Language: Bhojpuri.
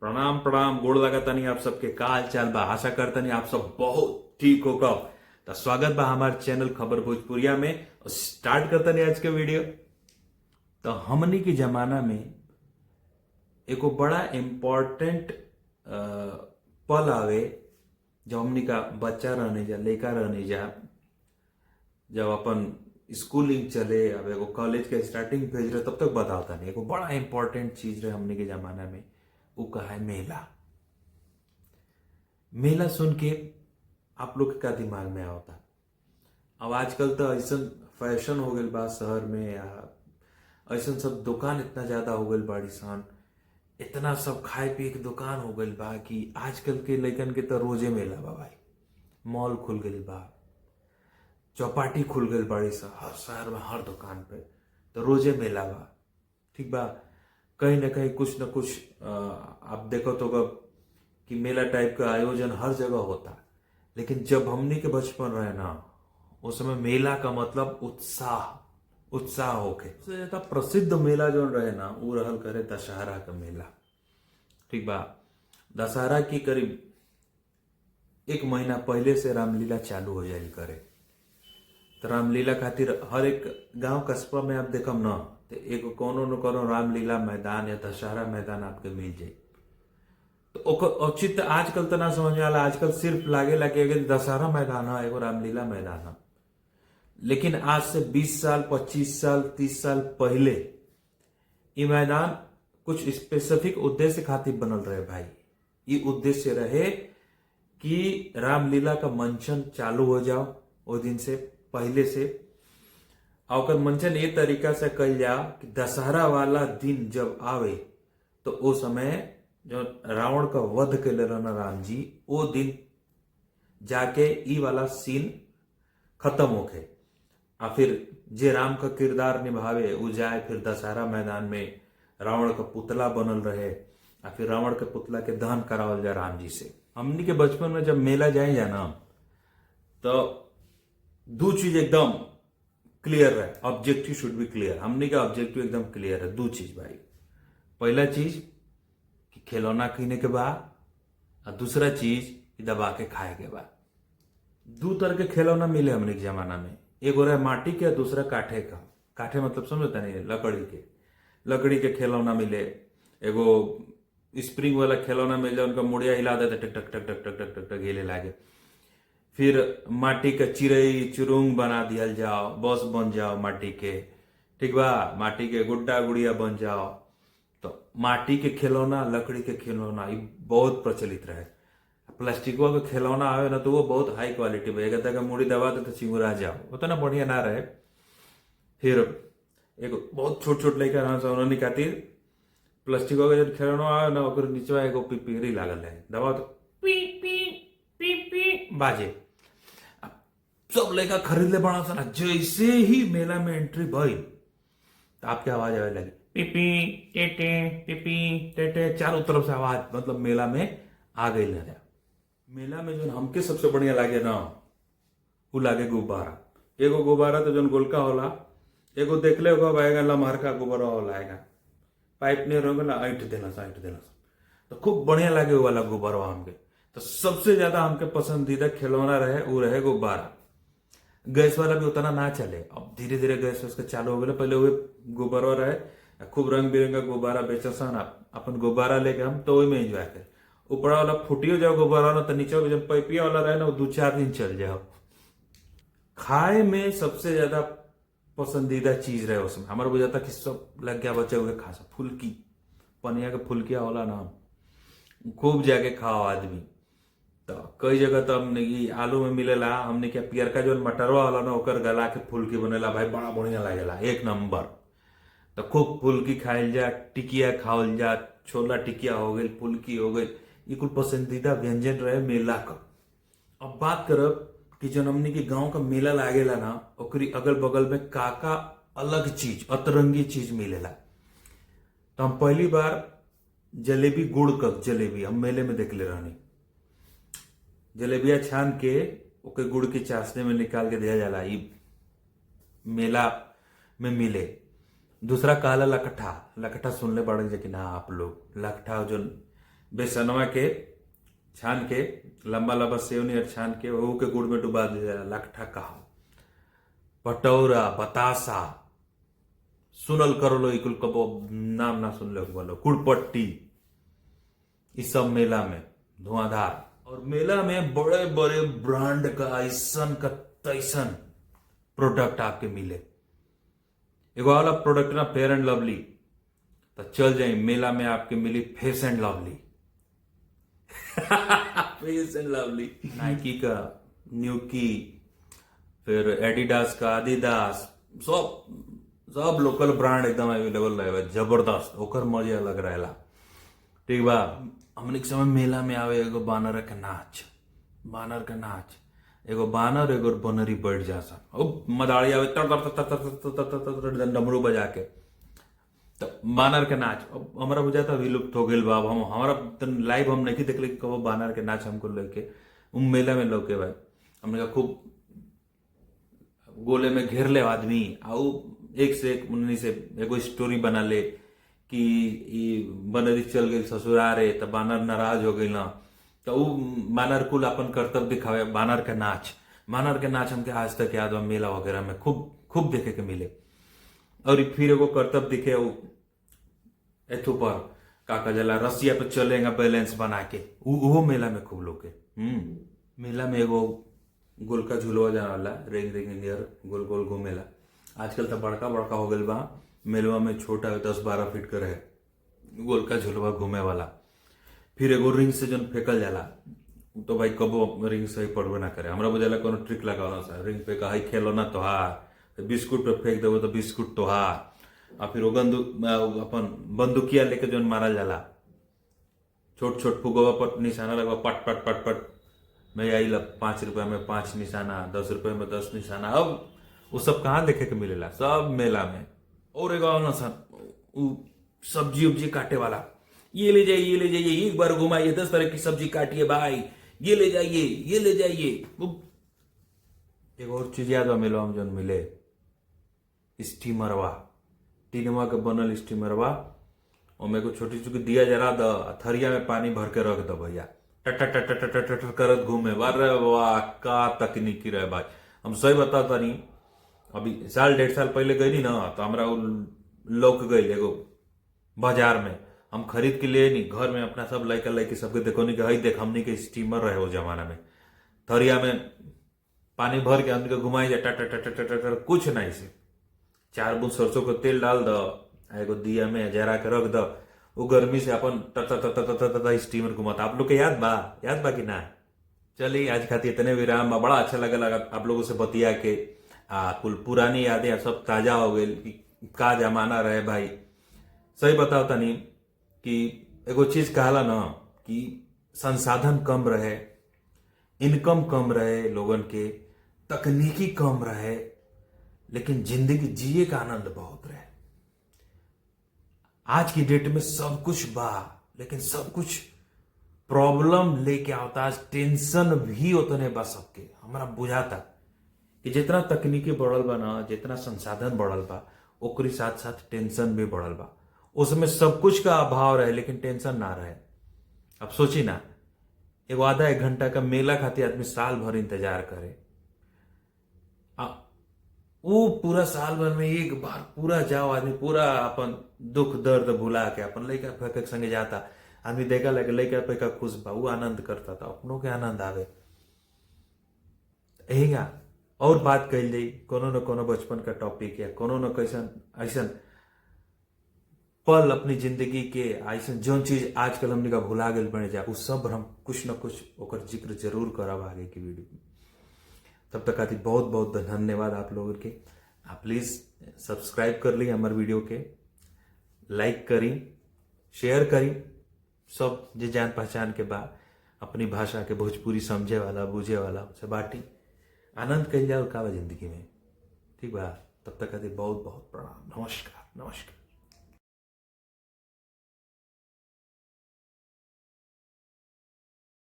प्रणाम प्रणाम गोड़ लगतानी आप सबके का हाल चाल बा। आशा करतानी आप सब बहुत ठीक होगा। तो स्वागत बा हमारे चैनल खबर भोजपुरिया में। और स्टार्ट करतानी आज के वीडियो। तो हमनी के जमाना में एगो बड़ा इम्पोर्टेंट पल आवे जब हमनी का बच्चा रहने जा, लड़का रहने जा, जब अपन स्कूलिंग चले, अब एगो कॉलेज के स्टार्टिंग फेज रहे, तब तक बताता नहीं। एगो बड़ा इंपॉर्टेंट चीज रहे हमने के जमाना में, वो कहा है मेला। मेला सुन के आप लोग का दिमाग में आवता। अब आजकल तो ऐसा फैशन हो गई बा शहर में, या ऐसा सब दुकान इतना ज्यादा हो गई बाड़ी सन, इतना सब खाए पिए के दुकान हो गई बा कि आजकल के लड़कन के तो रोजे मेला बा भाई। मॉल खुल गई बा, चौपाटी खुल गई बड़ी सा, हर शहर में हर दुकान पे तो रोजे मेला बा। ठीक बा, कहीं ना कहीं कुछ ना कुछ आप देखो तो कि मेला टाइप का आयोजन हर जगह होता। लेकिन जब हमने के बचपन रहे ना, उस समय मेला का मतलब उत्साह उत्साह होके। सबसे ज्यादा प्रसिद्ध मेला जो रहे ना, वो रहल करे दशहरा का मेला। ठीक बा, दशहरा की करीब 1 महीना पहले से रामलीला चालू हो जाए करे। तो रामलीला खातिर हर एक गांव कस्बा में आप देखम ना, तो एक कोनो न कोनो रामलीला मैदान या दशहरा मैदान आपके मिल जाए। तो ओकर औचित्य आजकल तो ना समझ में आला। आजकल सिर्फ लागे दशहरा मैदान है, एगो रामलीला मैदान है। लेकिन आज से 20 साल, 25 साल, 30 साल पहले ये मैदान कुछ स्पेसिफिक उद्देश्य खातिर बनल रहे भाई। ये उद्देश्य रहे कि रामलीला का मंचन चालू हो जाओ उस दिन से पहले से। और मंचन ये तरीका से कल जाओ कि दशहरा वाला दिन जब आवे तो वो समय जो रावण का वध के रहना राम जी, वो दिन जाके ई वाला सीन खत्म होके, और फिर जे राम का किरदार निभावे वो जाए फिर दशहरा मैदान में रावण का पुतला बनल रहे, और फिर रावण के पुतला के दहन करावल जाए राम जी से। हमनी के बचपन में जब मेला जाए जा ना, तो दो चीज एकदम क्लियर है। Objective should be clear. हमने का ऑब्जेक्टिव एकदम क्लियर है। दो चीज भाई, पहला चीज कि खिलौना किने के बाद, और दूसरा चीज कि दबा के खाए के बाद। दो तरह के खिलौना मिले हमने के जमाना में। एक हो रहा है माटी के, दूसरा काठे का। काठे मतलब समझता नहीं, लकड़ी के। लकड़ी के खिलौना मिले। एगो स्प्रिंग वाला खिलौना मिल जाए, उनका मुड़िया हिला देते, टक टक टक टक टक टक टक टक हिले लागे। फिर माटी का चिड़ई चुरुंग बना दिया जाओ, बस बन जाओ माटी के। ठीक बा, माटी के गुड्डा गुड़िया बन जाओ। तो माटी के खिलौना, लकड़ी के खिलौना ये बहुत प्रचलित रहे। प्लास्टिकों का खिलौना आवे ना, तो वो बहुत हाई क्वालिटी में एक का मुड़ी दबा दे तो चिंगुरा जाओ, उतना बढ़िया ना रहे। फिर एक बहुत छोट छोट लड़का रहा सा, उन्होंने खातिर प्लास्टिकों का जो खिलौना आवे ना, ओकर नीचवा एगो पिपीरी लागल है, दबा तो पी पी पी पी बाजे। सब लड़का खरीद ले बड़ा सा ना। जैसे ही मेला में एंट्री भई तो आपकी आवाज आने लगी, पिपी टेटे पिपी टेटे, चारों तरफ से आवाज, मतलब मेला में आ गई ना। मेला में जो हमके सबसे बढ़िया लागे ना, वो लागे गुब्बारा। एगो गुब्बारा तो जो गोलका होला, एगो देख ले होगा आएगा लमहर का गुब्बारा होला आएगा, पाइप नहीं रहोगे ना, ऐंठ देना सा तो खूब बढ़िया लागे वो वाला गुब्बारा हमके। तो सबसे ज्यादा हमके पसंदीदा खिलौना रहे वो रहे गुब्बारा। गैस वाला भी उतना ना चले, अब धीरे धीरे गैस उसका चालू हो गया। पहले वो गुब्बारा रहे, खूब रंग बिरंगा गुब्बारा बेचा सन। अपन गुब्बारा लेके हम तो वही में एंजॉय करे। ऊपरा वाला फुटियो जाओ गुब्बारा ना, तो नीचे जब पैपिया वाला रहे ना, वो 2-4 दिन चल जाओ। खाए में सबसे ज्यादा पसंदीदा चीज रहे उसमें, हमारा बुझाता कि सब लग गया बचे हुए खासा फुल्की, पनिया के फुल्किया होला ना, खूब जाके खाओ आदमी। तो कई जगह तो हमने आलू में मिलेला, हमने क्या पियरका जो मटरवा वाला ना, ओकर गला के फुल्की बनेला भाई, बड़ा बढ़िया लागेला, एक नंबर। तो खूब फुल्की खाइल जा, टिकिया खाओल जा, छोला टिकिया हो गई, फुल्की हो गई, ये कुल पसंदीदा व्यंजन रहे मेला का। अब बात करब कि जन हमनी के गांव का मेला लागेला ना, ओकरी अगल बगल में काका अलग चीज, अतरंगी चीज मिलेला। तो हम पहली बार जलेबी, गुड़ का जलेबी हम मेले में देख ले रहनी। जलेबिया छान के ओके गुड़ की चाशनी में निकाल के दिया जाला, ये मेला में मिले। दूसरा काला लकठा। लकठा सुनले बड़े कि ना आप लोग, लकठा जो बेसनवा के छान के लंबा लंबा सेव नियर छान के वहू के गुड़ में डुबा दिया जाला। लखठा कहा, पटौरा, बतासा, सुनल करो लो इकुल कबो नाम ना सुन लो बोलो, कुड़पट्टी, इस सब मेला में धुआंधार। और मेला में बड़े बड़े ब्रांड का ऐसन का तैसन प्रोडक्ट आपके मिले। एगो वाला प्रोडक्ट ना फेयर एंड लवली, तो चल जाए मेला में आपके मिली face and lovely. Face and lovely, Nike का, न्यूकी, फिर एडिडास का, आदिदास, सब लोकल ब्रांड एकदम अवेलेबल रहे, जबरदस्त, ओकर मजे अलग रहेला। ठीक बा। हमने के समय मेला में आवे एगो बानर का नाच, बानर का नाच, एगो बानर एगो बनरी बैठ जा सा, मदारी आवे तर तर तर तर तर तर डमरू बजा के, तो बानर के नाच अब हमारा बुझाता विलुप्त हो गई बा। हम हमारा लाइव हम नहीं देख ले कब बानर के नाच हमको लेके मेला में लौके भाई। हमने कहा खूब गोले में घेर ले आदमी, आओ एक से एक उन्हीं से एगो स्टोरी बना ले कि बनरी चल गई ससुरारे, तो बानर नाराज हो गई ना, तो वो बानर कुल अपन कर्तव्य दिखावे। बानर के नाच, बानर के नाच हमके आज तक याद बा, मेला वगैरह में खूब देखे के मिले। और फिर एगो कर्तव्य दिखे एथु पर काका जला रसिया पे चलेगा बैलेंस बना के, वो मेला में खूब लोग के। मेला में एगो गोल का झूलवा जाने वाला, रेंग रेंग नियर गोल गोल घूमेला। आजकल तो बड़का बड़का हो गल बा, मेलवा में छोटा 10-12 फीट का रहे गोल का झूलवा घूमे वाला। फिर एगो रिंग से जन फेंकल जाला, तो भाई कबो रिंग सही पड़बे ना करे। हमरा बुझाला कोनो ट्रिक लगावला सा, रिंग पे कहा खेलो ना तोहार, बिस्कुट पे फेंक देबो तो बिस्कुट तोहार। और फिर अपन बंदूकिया लेके जन मारल जाला, छोट छोट फुगवा पर निशाना लगवा, पट पट पट पट मैं आई 5 रुपया में 5 निशाना, 10 रुपये में 10 निशाना। अब वो सब कहाँ देखे के मिलेला, सब मेला में। और एगो सब्जी उब्जी काटे वाला, ये ले जाइए, ये ले जाइए, एक बार घुमाइए, 10 तरह की सब्जी काटिए भाई, ये ले जाइए, ये ले जाइए। एक और चीज याद मेला में जन मिले, स्टीमरवा, टीनवा के बनल स्टीमरवा, और मेरे को छोटी छोटी दिया जरा द, थरिया में पानी भर के रख दो भैया, टट करत घूमे। अरे वाह का तकनीकी रहे भाई। हम सही बताता नहीं, अभी 1.5 साल पहले गई ना, तो हमारा लौक गई एगो बाजार में, हम खरीद के लिए नहीं, घर में अपना सब लड़का लड़की सबके देखो नहीं कि हई देख हमनी के स्टीमर रहे वो जमाना में, थरिया में पानी भर के हमने घुमाई जाए, टट कुछ नहीं से 4 बूंद सरसों को तेल डाल दो, एगो दिया में जरा के रख दो, वो गर्मी से अपन स्टीमर घुमाता। आप लोग के याद बा कि ना? चलिए आज खातिर इतने विराम, बड़ा अच्छा लगा आप लोगों से बतिया के। कुल पुरानी यादें सब ताजा हो गई कि का जमाना रहे भाई। सही बताओ तनी कि एगो चीज कहला ना कि संसाधन कम रहे, इनकम कम रहे लोगन के, तकनीकी कम रहे, लेकिन जिंदगी जिए का आनंद बहुत रहे। आज की डेट में सब कुछ बा, लेकिन सब कुछ प्रॉब्लम लेके आता, आज टेंशन भी उतने बा सबके। हमारा बुझाता कि जितना तकनीकी बढ़ल बा ना, जितना संसाधन बढ़ल बा, ओकरी साथ साथ टेंशन भी बढ़ल बा। उसमें सब कुछ का अभाव रहे लेकिन टेंशन ना रहे। अब सोची ना, एगो आधा 1 घंटा का मेला खातिर आदमी साल भर इंतजार करे, वो पूरा साल भर में एक बार पूरा जाओ आदमी, पूरा अपन दुख दर्द भुला के अपन लड़का फेंक संगे जाता, आदमी देखा लगे लड़का फेंका खुश बा, वो आनंद करता था, अपनों के आनंद आवे। यहीगा और बात कही जाई कोनो न कोनो बचपन का टॉपिक, या कोनो न कैसन ऐसा पल अपनी जिंदगी के, ऐसा जो चीज आजकल हमने का भुला गए बने जा, उस सब हम कुछ न कुछ ओकर जिक्र जरूर करब आगे की वीडियो में। तब तक आती बहुत बहुत धन्यवाद आप लोगों के। आप प्लीज सब्सक्राइब कर ली हमारे वीडियो के, लाइक करी, शेयर करी, सब जे जान पहचान के बाद अपनी भाषा के भोजपुरी समझे वाला बूझे वाला उसे बाटी, आनंद कल जाओ का जिंदगी में। ठीक बा, तब तक आती बहुत बहुत प्रणाम, नमस्कार।